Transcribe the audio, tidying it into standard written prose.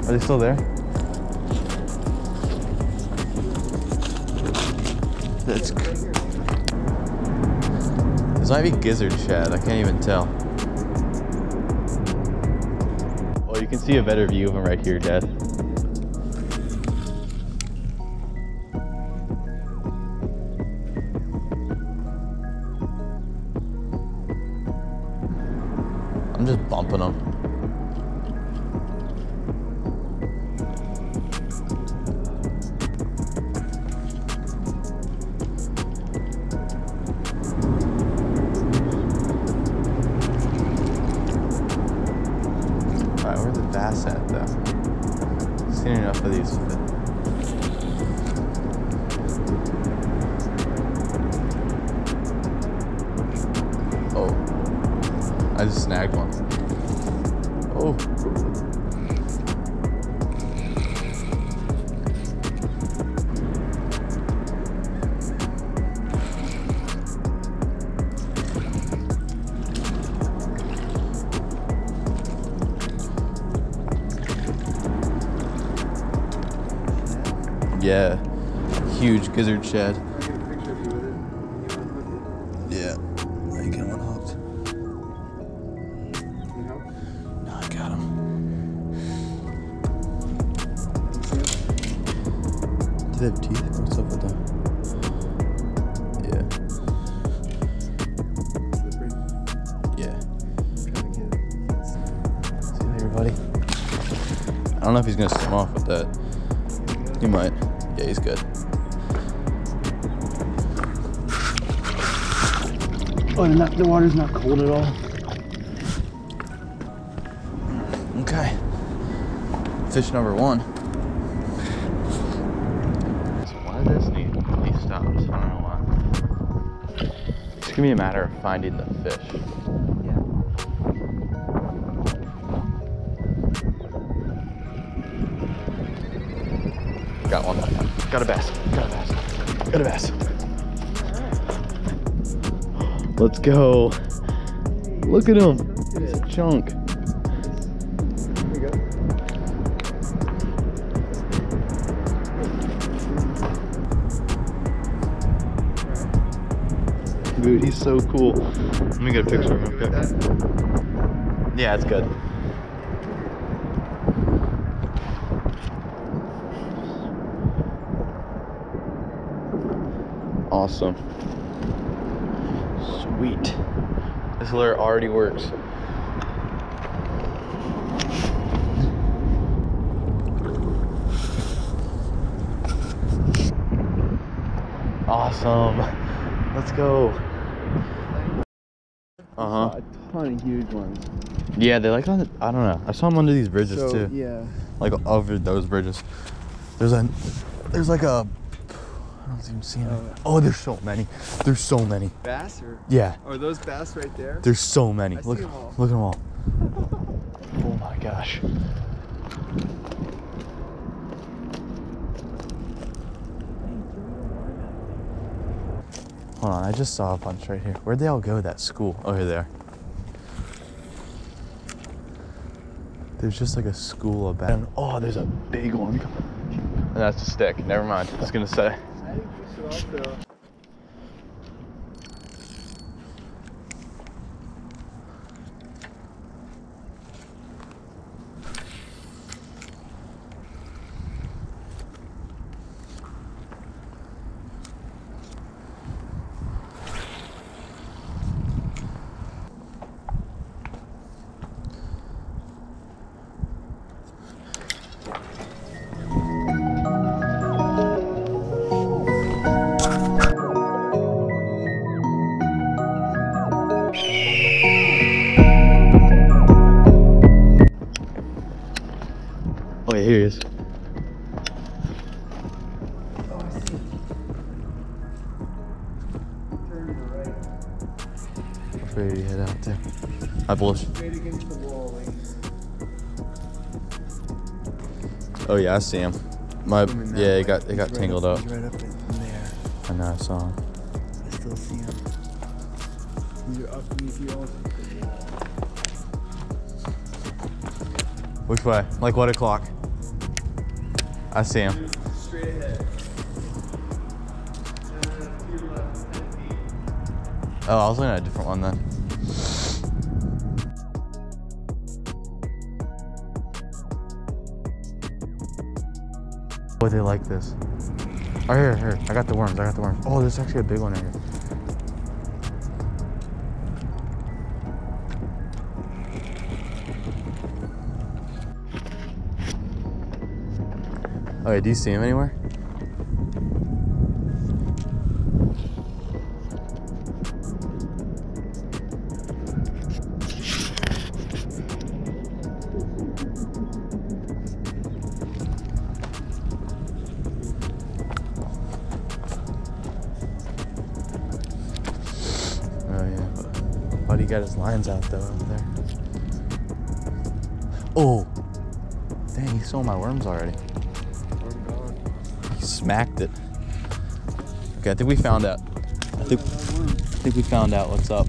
Are they still there? That's. This might be gizzard shad. I can't even tell. Well, you can see a better view of them right here, Dad. I'm just bumping them. Alright, where's the bass at though? I've seen enough of these. Oh, I just snagged one. Oh. Yeah, huge gizzard shad. Can I get a picture of you with it? Yeah, I get one hooked. Can you help? No, I got him. Do they have teeth? What's up with them? Yeah. Slippery. Yeah. Trying to get it. See you later, buddy. I don't know if he's gonna swim off with that. He might. Yeah, he's good. Oh, the water's not cold at all. Okay. Fish number one. So why does this need these stops? I don't know why. It's gonna be a matter of finding the fish. Yeah. Got one. Got a bass. Got a bass. Got a bass. Let's go. Look at him. He's a chunk. Here we go. Dude, he's so cool. Let me get a picture of him. Okay. Yeah, it's good. Awesome. Sweet. This lure already works. Awesome. Let's go. Uh-huh. A ton of huge ones. Yeah, they like on the, I don't know. I saw them under these bridges too. Yeah. Like over those bridges. There's like a, I don't even see them. Oh, there's so many. There's so many. Bass or? Yeah. Are those bass right there? There's so many. I Look, see them all. look at them all. Oh my gosh. Hold on, I just saw a bunch right here. Where'd they all go, that school? Oh, here they are. There's just like a school of bass. Oh, there's a big one. And that's a stick. Never mind. I was gonna say. I think we should also. Oh yeah, here he is. Oh, I see. Turn to the right. I'm ready to head out there. Hi, Bullish. Straight against the wall, like. Oh yeah, I see him. My Swimming that yeah, way. it got He's right tangled up, up. He's right up in there. I know, I saw him. I still see him. You're up beneath you also. Which way? Like what o'clock? I see him. Straight ahead. To your left, 10 feet. Oh, I was looking at a different one then. Boy, they like this. Oh, here. I got the worms. Oh, there's actually a big one here. Okay, do you see him anywhere? Buddy got his lines out though over there. Oh, dang, he stole my worms already. He smacked it. Okay, I think we found out. I think we found out what's up.